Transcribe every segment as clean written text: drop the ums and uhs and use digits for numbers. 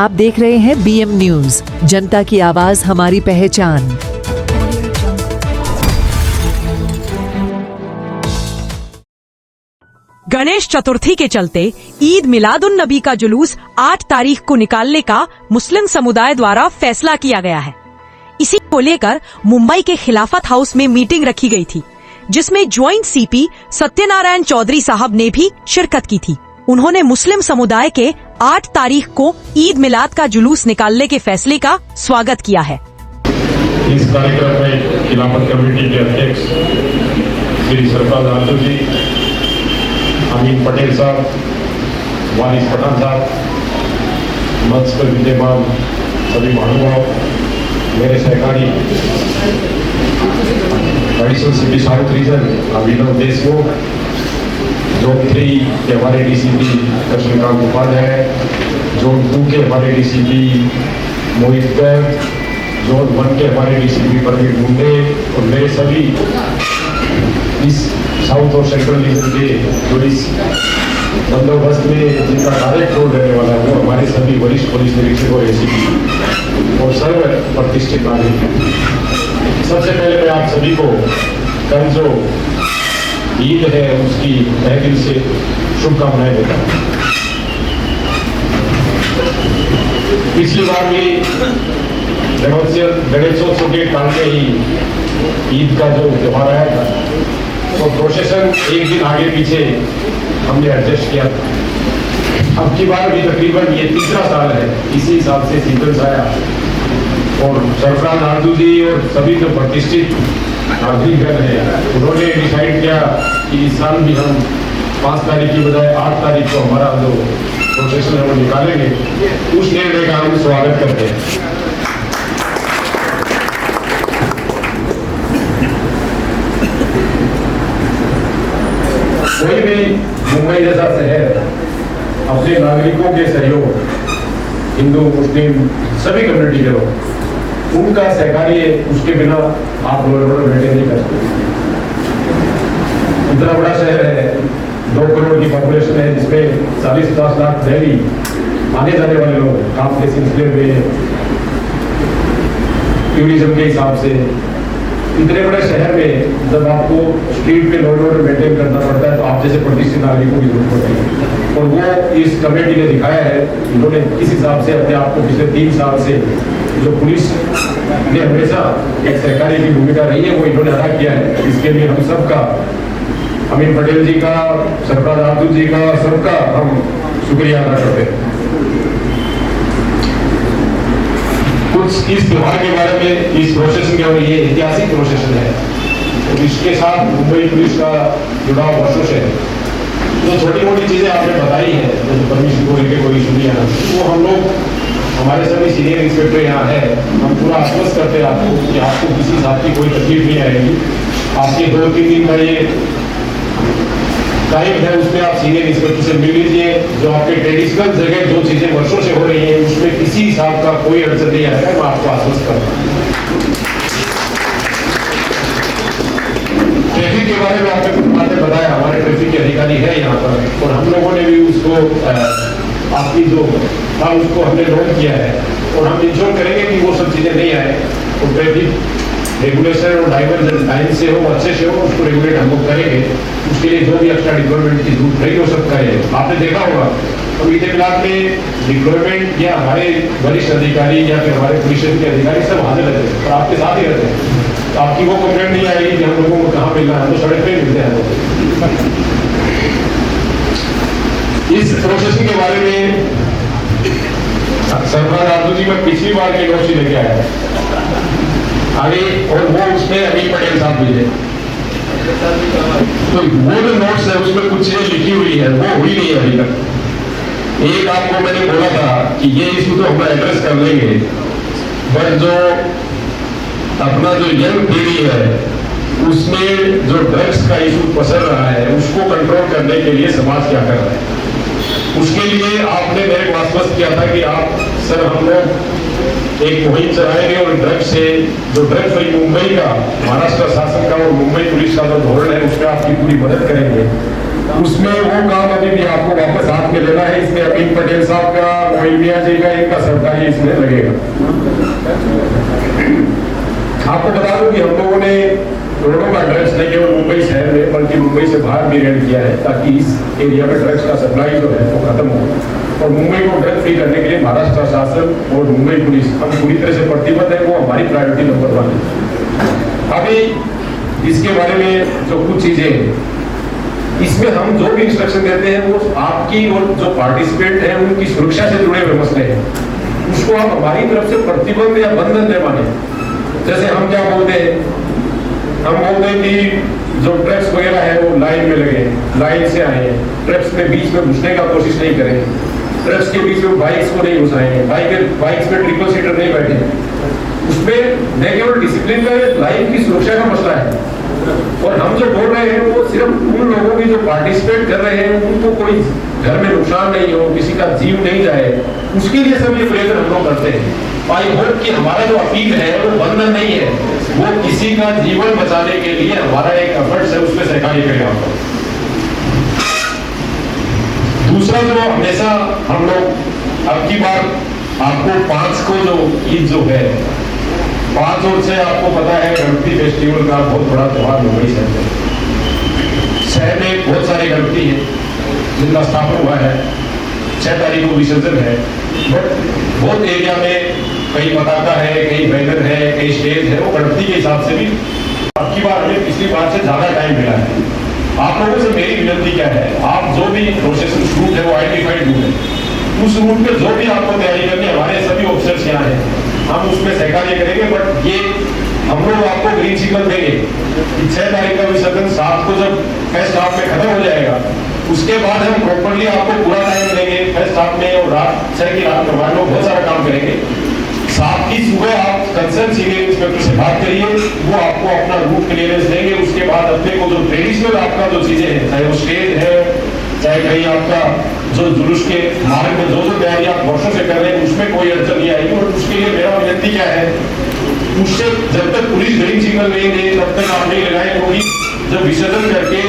आप देख रहे हैं BM न्यूज, जनता की आवाज हमारी पहचान। गणेश चतुर्थी के चलते ईद मिलादुन नबी का जुलूस 8 तारीख को निकालने का मुस्लिम समुदाय द्वारा फैसला किया गया है। इसी को लेकर मुंबई के खिलाफत हाउस में मीटिंग रखी गई थी, जिसमें ज्वाइंट CP सत्यनारायण चौधरी साहब ने भी शिरकत की थी। उन्होंने मुस्लिम समुदाय के 8 तारीख को ईद मिलाद का जुलूस निकालने के फैसले का स्वागत किया है। इस कार्यक्रम में खिलाफत कमेटी के अध्यक्ष श्री सरफराज आर्जू जी, अमीन पटेल साहब, वारिस पठान साहब, मंच पर विद्यमान सभी महानुभाव, मेरे सहकारी additional CP south region Abhinav Deshmukh, zone 3 के हमारे DCP कृष्णकांत उपाध्याय, जोन 2 के हमारे DCP मोहित गर्ग, जोन 1 के हमारे DCP प्रवीण मुंडे और मेरे सभी इस साउथ और सेंट्रल रीजन के जो इस बंदोबस्त में जिनका डायरेक्ट रोल रहने वाला है वो हमारे सभी वरिष्ठ पुलिस निरीक्षक और ACP और सर्व प्रतिष्ठित नागरिक हैं। सबसे पहले मैं आप सभी को कल जो ईद है उसकी तहे दिल से शुभकामनाएं देता हूँ। पिछली बार भी गणेशोत्सव के काल में ही ईद का जो त्योहार आया था तो प्रोसेशन एक दिन आगे पीछे हमने एडजस्ट किया था। अब की बार भी तकरीबन ये 3रा साल है इसी हिसाब से सीक्वेंस आया और सरफराज आर्जू जी और सभी जो प्रतिष्ठित नागरिकगण हैं उन्होंने डिसाइड किया कि इस साल भी हम 5 तारीख की बजाय 8 तारीख को हमारा जो प्रोसेशन है वो निकालेंगे। उस निर्णय का हम स्वागत करते हैं। कोई भी मुंबई जैसा शहर अपने नागरिकों के सहयोग, हिंदू मुस्लिम सभी कम्युनिटी के लोग, उनका सहकारी है, उसके बिना आप लोग मेंटेन नहीं कर सकते। इतना बड़ा शहर है, 2 करोड़ की पॉपुलेशन है, जिसमें 40-50 लाख डेली आने जाने वाले लोग काम के सिलसिले में, टूरिज्म के हिसाब से। इतने बड़े शहर में जब आपको स्ट्रीट पे लॉ एंड ऑर्डर मेंटेन करना पड़ता है तो आप जैसे प्रतिष्ठित नागरिकों की जरूरत पड़ती है और वो इस कमेटी ने दिखाया है। इन्होंने किस हिसाब से अपने आप को पिछले 3 साल से जो पुलिस ने हमेशा एक सहकारी की भूमिका रही है वो इन्होंने अदा किया है। इसके लिए हम सबका, अमीन पटेल जी का, सरफराज आर्जू जी का, सबका हम शुक्रिया अदा करते हैं। कुछ इस त्योहार के बारे में, इस प्रोसेशन के बारे में, ये ऐतिहासिक प्रोसेशन है और इसके साथ मुंबई पुलिस का जुड़ाव वर्षों से है। जो छोटी मोटी चीजें आपने बताई है, जैसे परमिशन को लेकर कोई इशू नहीं आना, वो हम लोग, हमारे सभी सीनियर इंस्पेक्टर यहाँ है, हम पूरा आश्वस्त करते हैं आपको कि आपको किसी हिसाब की कोई तकलीफ नहीं आएगी। आपके 2-3 दिन का ये टाइम है, उसमें आप सीनियर इंस्पेक्टर से मिल लीजिए। जो आपके ट्रेडिशनल जगह जो चीजें वर्षों से हो रही हैं उसमें किसी हिसाब का कोई अड़चन नहीं आएगा, मैं आपको आश्वस्त करता हूँ। ट्रैफिक के बारे में आपने कुछ बातें बताया, हमारे ट्रैफिक के अधिकारी है यहाँ पर और हम लोगों ने भी उसको आपकी जो था उसको हमने नोट किया है और हम इंश्योर करेंगे कि वो सब चीजें नहीं आए और ट्रैफिक रेगुलेशन और डाइवर्जन टाइम से हो, अच्छे से हो, उसको रेगुलेट हम लोग करेंगे। उसके लिए जो भी एक्स्ट्रा डिप्लॉयमेंट की जरूरत रही हो सब करें। आपने देखा होगा तो ईद मिलाद में डिप्लॉयमेंट या हमारे वरिष्ठ अधिकारी या फिर हमारे पुलिस के अधिकारी सब हाजिर रहते हैं और आपके साथ ही रहते हैं। तो आपकी वो कंप्लेंट नहीं आएगी कि हम लोगों को कहाँ मिलना है, हम तो सड़क पे मिलते हैं। इस प्रोसेसिंग के बारे में सरफराज आर्जू जी मैं पिछली बार के नोट्स ही लेके आया आगे और वो उसमें अमीन पटेल साहब भी है, तो वो जो नोट्स है उसमें कुछ चीजें लिखी हुई है वो हुई नहीं है अभी तक। एक आपको मैंने बोला था कि ये इशू तो हम एड्रेस कर लेंगे, बट जो अपना जो यंग पीढ़ी है उसमें जो ड्रग्स का इशू पसर रहा है उसको कंट्रोल करने के लिए समाज क्या कर रहा है, उसके लिए आपने मेरे को आश्वस्त किया था कि आप सर हम लोग एक मुहिम चलाएंगे और ड्रग्स से, जो ड्रग्स फ्री मुंबई का महाराष्ट्र शासन का और मुंबई पुलिस का जो धोरण है उसमें आपकी पूरी मदद करेंगे उसमें वो काम अभी भी आपको वापस हाथ में लेना है। इसमें अमीन पटेल साहब का, मोइन मियां जी का, इनका सरकारी इसमें लगेगा। आपको बता दूं कि हम लोगों ने रोडों का ड्रग्स नहीं केवल मुंबई शहर में बल्कि मुंबई से बाहर भी रेड किया है, ताकि इस एरिया में ड्रग्स का सप्लाई जो है वो खत्म हो। और मुंबई को ड्रग फ्री करने के लिए महाराष्ट्र शासन और मुंबई पुलिस हम पूरी तरह से प्रतिबद्ध है, वो हमारी प्रायोरिटी नंबर 1 है। अभी इसके बारे में जो कुछ चीजें, इसमें हम जो भी इंस्ट्रक्शन देते हैं वो आपकी और जो पार्टिसिपेंट हैं उनकी सुरक्षा से जुड़े हुए मसले हैं, उसको आप हमारी तरफ से प्रतिबंध या बंधन न माने। जैसे हम क्या बोलते हैं, हम बोलते हैं कि जो ट्रक्स वगैरह है वो लाइन में लगे, लाइन से आए, ट्रक्स में बीच में घुसने का कोशिश नहीं करें, ट्रक्स के बीच में बाइक्स को नहीं घुसाएं, बाइक्स में ट्रिपल सीटर नहीं बैठे। उसमें न केवल डिसिप्लिन का, लाइन की सुरक्षा का मसला है। और हम जो बोल रहे हैं वो सिर्फ उन लोगों की जो पार्टिसिपेट कर रहे हैं, उनको कोई घर में नुकसान नहीं हो, किसी का जीव नहीं जाए, उसके लिए सब ये प्रयत्न हम लोग करते हैं। आई होप कि हमारा जो अपील है वो बंधन नहीं है, वो किसी का जीवन बचाने के लिए हमारा एक एफर्ट्स है, उसमें सहकारी करेगा। दूसरा जो हमेशा हम लोग अब की बार आपको 5 को जो ईद जो है 5 और 6 आपको पता है गणपति फेस्टिवल का बहुत बड़ा त्योहार मुंबई शहर में। शहर में बहुत सारी गणपति है जिनका स्थापन हुआ है, 6 तारीख को विसर्जन है। बट बहुत एरिया में कहीं पताका है, कहीं बैनर है, कहीं स्टेज है, वो गणपति के हिसाब से भी अब की बार हमें पिछली बार से ज्यादा टाइम मिला है। आप लोगों से मेरी विनती क्या है, आप जो भी प्रोसेसिंग रूट है वो आइडेंटिफाइड रूट है, उस रूट पे जो भी आपको तैयारी करनी है, हमारे सभी ऑफिसर्स यहाँ हैं, हम उसमें सहकार्य करेंगे। बट ये हम लोग आपको ग्रीन सिग्नल देंगे कि 6 तारीख का विसर्जन 7 को जब फेस्ट हाफ में खत्म हो जाएगा, उसके बाद हम प्रॉपरली आपको पूरा टाइम देंगे फेस्ट हाफ में, और रात 6 की रात में लोग बहुत सारा काम करेंगे। 7 की सुबह आप कंसर्न सीनियर इंस्पेक्टर से बात करिए, वो आपको अपना रूट क्लियरेंस देंगे। उसके बाद अपने को जो ट्रेडिशनल आपका जो चीजें हैं, चाहे वो स्टेज है, चाहे कहीं आपका जो जुलूस के मार्ग में जो तैयारी आप वर्षों से कर रहे हैं, उसमें कोई अड़चन नहीं आएगी। और उसके लिए मेरा विनती क्या है, उससे जब तक पुलिस ग्रीन सिग्नल नहीं दे तब तक आप नहीं लगाए, क्योंकि जब विसर्जन करके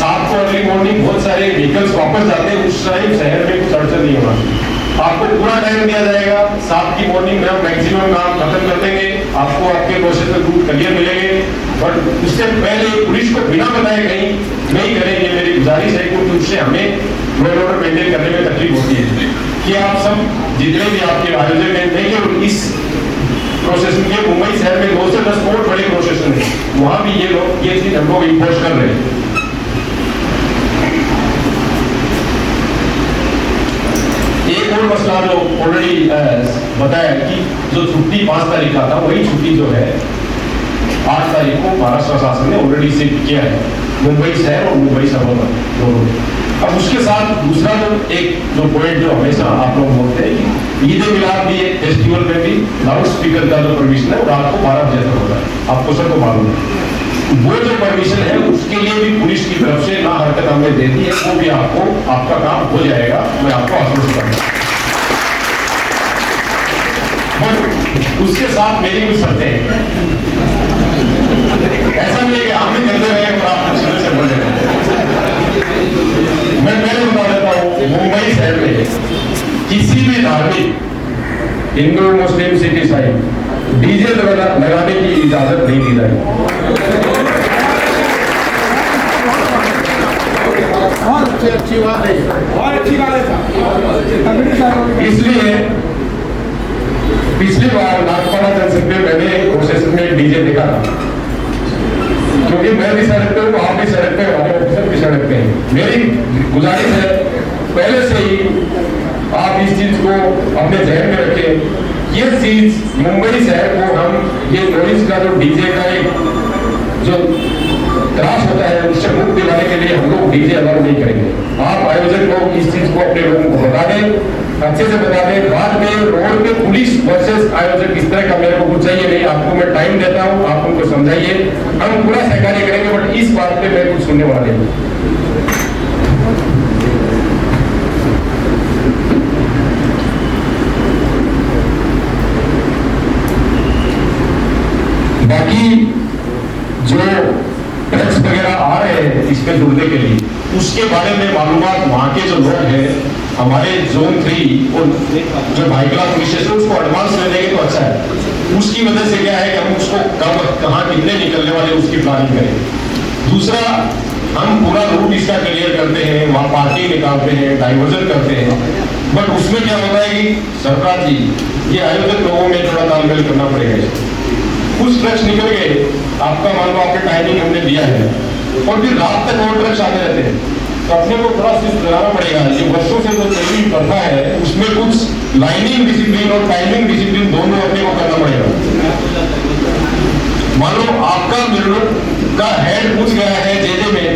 7 को अर्ली मॉर्निंग बहुत सारे व्हीकल्स वापस जाते हैं, उस टाइम शहर में कुछ अड़चन नहीं होगा। आपको पूरा टाइम दिया जाएगा, 7 की मॉर्निंग में हम मैक्सिमम काम खत्म कर देंगे, आपको आपके प्रोसेस में रूट क्लियर मिलेंगे। बट उससे पहले पुलिस को बिना बताए कहीं नहीं करेंगे, मेरी गुजारिश है, क्योंकि उससे हमें लॉ एंड ऑर्डर मेंटेन करने में तकलीफ होती है। कि आप सब जितने भी आपके आयोजन हैं, नहीं केवल इस प्रोसेशन के, मुंबई शहर में 2 से 10 बहुत बड़े प्रोसेशन है, वहां भी ये चीज हम लोग इम्पोज कर रहे हैं। एक और मसला जो ऑलरेडी बताया कि जो छुट्टी 5 तारीख का था, वही छुट्टी जो है 8 तारीख को महाराष्ट्र शासन ने ऑलरेडी शिफ्ट किया है, मुंबई शहर और मुंबई सरोवर दोनों। अब उसके साथ दूसरा जो पॉइंट जो हमेशा आप लोग बोलते हैं कि ईद मिलाद भी एक फेस्टिवल में भी लाउड स्पीकर का जो परमिशन है वो रात को 12 बजे तक होता है, आपको सबको मालूम है। वो जो परमिशन है उसके लिए भी पुलिस की तरफ से ना हरकत हमने दे दी है, वो भी आपको आपका काम हो जाएगा, मैं आपको आश्वस्त करूंगा। उसके साथ मेरी कुछ शर्तें हैं, ऐसा नहीं है कि हम ही करते रहे और आप शुरू से बोले। मैं पहले बता देता हूँ, मुंबई शहर में किसी भी धार्मिक हिंदू मुस्लिम सिख ईसाई डीजे लगाने की इजाजत नहीं दी जाएगी। अच्छी बात है, बहुत अच्छी बात है। इसलिए पिछली बार नागपाड़ा जनसंघ में मैंने प्रोसेशन में डीजे देखा था, क्योंकि मैं भी सड़क पे हूँ, आप भी सड़क पे, हमारे ऑफिसर भी सड़क पे हैं। मेरी गुजारिश है पहले से ही आप इस चीज को अपने जहन में रखें। ये चीज मुंबई शहर को हम ये नॉइज का जो डीजे का एक जो त्रास होता है उससे मुक्त दिलाने के लिए हम लोग डीजे अलाउ नहीं करेंगे। आप आयोजक लोग इस चीज को अपने लोगों को बता दें, अच्छे से बता दें। बाद में रोड पे पुलिस वर्सेस आयोजक इस तरह का मेरे को कुछ चाहिए नहीं, आपको मैं टाइम देता हूँ, आप उनको समझाइए, हम पूरा सहकार्य करेंगे। बट इस बात पे मैं कुछ सुनने वाला नहीं। बाकी जो ड्रग्स वगैरह आ रहे हैं इस पे जुड़ने के लिए, उसके बारे में मालूमात वहाँ के जो लोग हैं हमारे जोन 3 और जो भाईकला पुलिस स्टेशन उसको एडवांस ले लेंगे तो अच्छा है। उसकी वजह से क्या है कि हम उसको कब कहाँ कितने निकलने वाले उसकी प्लानिंग करें। दूसरा, हम पूरा रूट इसका क्लियर करते हैं, वहाँ पार्किंग निकालते हैं, डाइवर्जन करते हैं, बट उसमें क्या होता है कि सरकार जी ये आयोजक लोगों में थोड़ा तालमेल करना पड़ेगा। कुछ ट्रक्स निकल गए, आपका मान लो आपके टाइमिंग हमने दिया है और फिर रात तक और ट्रक्स आते रहते हैं, तो अपने को थोड़ा शिफ्ट लगाना पड़ेगा। ये वर्षों से जो चली प्रथा है उसमें कुछ लाइनिंग डिसिप्लिन और टाइमिंग डिसिप्लिन दोनों अपने को करना पड़ेगा। मान लो आपका मिरर का हेड घुस गया है जेजे में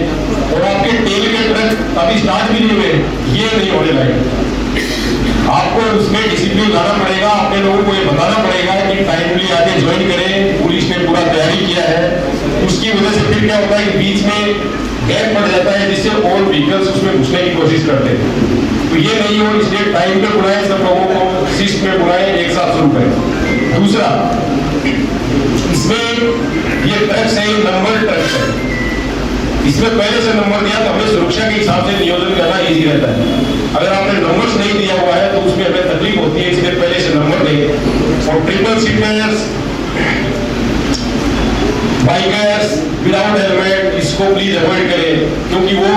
और आपके टेल के ट्रक अभी स्टार्ट भी नहीं हुए, ये नहीं होने लगे। आपको उसमें डिसिप्लिन लाना पड़ेगा, अपने लोगों को ये बताना पड़ेगा कि टाइमली आके ज्वाइन करें, पुलिस ने पूरा तैयारी किया है। उसकी वजह से फिर क्या होता है कि बीच में गैप पड़ जाता है जिससे और व्हीकल्स उसमें घुसने की कोशिश करते हैं। तो ये नहीं हो, इसलिए टाइम पे बुलाएं, सब लोगों को शिफ्ट में बुलाएं, एक साथ शुरू करें। दूसरा, इसमें ये ट्रक्स है, नंबर ट्रक्स है, इसमें पहले से नंबर दिया तो हमें सुरक्षा के हिसाब से नियोजन करना इजी रहता है। अगर आपने नंबर्स नहीं दिया हुआ है तो उसमें हमें तकलीफ होती है, इसलिए पहले से नंबर दें। और triple seaters, bikers without helmet, इसको प्लीज अवॉइड करें, क्योंकि वो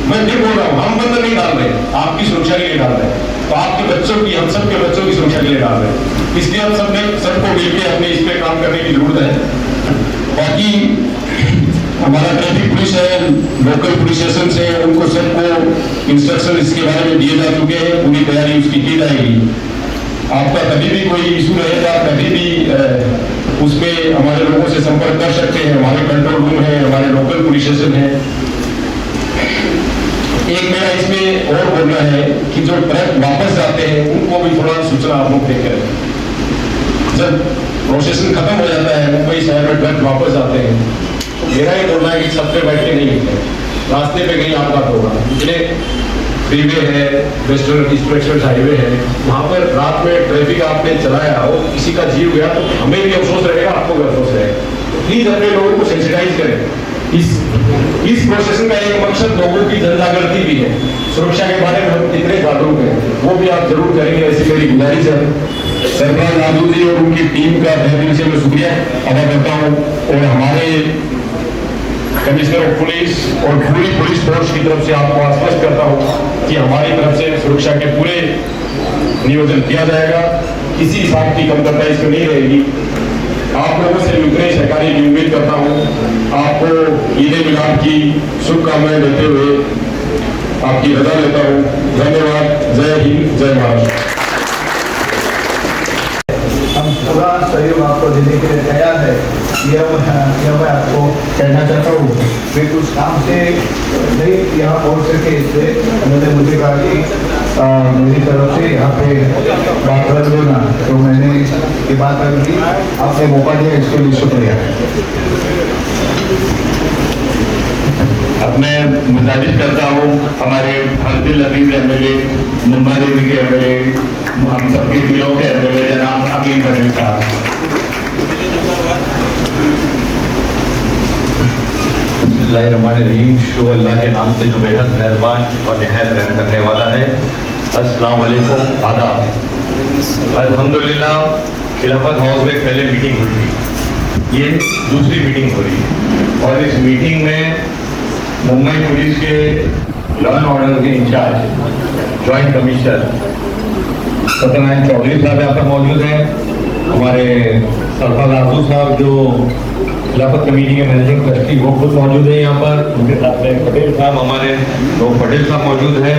मैं नहीं बोल रहा हूँ, हम बंधन नहीं डाल रहे, आपकी सुरक्षा के लिए डाल रहे हैं, तो आपके बच्चों की, हम सबके बच्चों की सुरक्षा के लिए डाल रहे हैं। इसलिए हम सबको मिलकर हमें इस पे काम करने की जरूरत है। बाकी हमारा ट्रैफिक पुलिस है, लोकल पुलिस स्टेशन से उनको सबको इंस्ट्रक्शन इसके बारे में दिए जा चुके हैं, पूरी तैयारी उसकी की जाएगी। आपका कभी भी कोई इशू रहेगा, कभी भी उसमें हमारे लोगों से संपर्क कर सकते हैं। हमारे कंट्रोल रूम है, हमारे लोकल पुलिस स्टेशन है। एक मेरा इसमें और बोलना है कि जो ट्रक वापस जाते हैं उनको भी थोड़ा सूचना आप लोग देकर, जब प्रोसेसन खत्म हो जाता है मुंबई शहर में ट्रक वापस जाते हैं, मेरा ही बोलना है कि सब पे बैठ के नहीं होते, रास्ते पे कहीं आपघात होगा। इसलिए फ्रीवे है, वेस्टर्न ईस्ट वेस्टर्न हाईवे है, वहाँ पर रात में ट्रैफिक आपने चलाया हो, किसी का जीव गया तो हमें भी अफसोस रहेगा, आपको भी अफसोस रहेगा। तो प्लीज अपने लोगों को सेंसिटाइज करें। इस प्रोसेस का एक मकसद लोगों की जनजागृति भी है, सुरक्षा के बारे में हम कितने जागरूक हैं वो भी आप जरूर करेंगे, ऐसी मेरी गुजारिश है। सरकार लालू जी और उनकी टीम का तहे दिल से मैं शुक्रिया अदा करता हूँ, और हमारे कमिश्नर ऑफ पुलिस और पूरी पुलिस फोर्स की तरफ से आपको आश्वस्त करता हूँ कि हमारी तरफ से सुरक्षा के पूरे नियोजन किया जाएगा, किसी हिसाब की कमतरता इसमें नहीं रहेगी। आप लोगों से विघ्नेश सहकारी की उम्मीद करता हूँ। आपको ईद मिलाद की शुभकामनाएं देते हुए आपकी रजा लेता हूँ। धन्यवाद। जय हिंद, जय महाराष्ट्र। हम पूरा सहयोग आपको देने के लिए तैयार है, यह मैं आपको कहना चाहता हूँ। मैं कुछ काम से नहीं यहाँ पहुँच सके, इसलिए उन्होंने मुझे कहा कि मेरी तरफ से यहाँ पे बात कर देना, तो मैंने ये बात कर दी, आपने मौका दिया, इसके लिए शुक्रिया। अब मैं गुजारिश करता हूँ हमारे हरदिल अबीब एमएलए, मुंबई देवी के एमएलए, हम सबके दिलों के एमएलए जनाब अकीम पटेल साहब। बिस्मिल्लाहिर्रहमानिर्रहीम। शुरू अल्लाह के नाम से जो बेहद मेहरबान और निहायत रहम करने वाला है। अस्सलाम वालेकुम, आदाब। अल्हम्दुलिल्लाह खिलाफत हाउस में पहले मीटिंग हुई थी, ये दूसरी मीटिंग हो रही है, और इस मीटिंग में मुंबई पुलिस के लॉ एंड ऑर्डर के incharge joint commissioner Satyanarayan Chaudhary sahab यहाँ पर मौजूद हैं, हमारे सरफराज आजू साहब जो खिलाफत कमेटी के मैनेजिंग ट्रस्टी वो खुद मौजूद है यहाँ पर, उनके साथ में पटेल साहब, हमारे लोग पटेल साहब मौजूद हैं।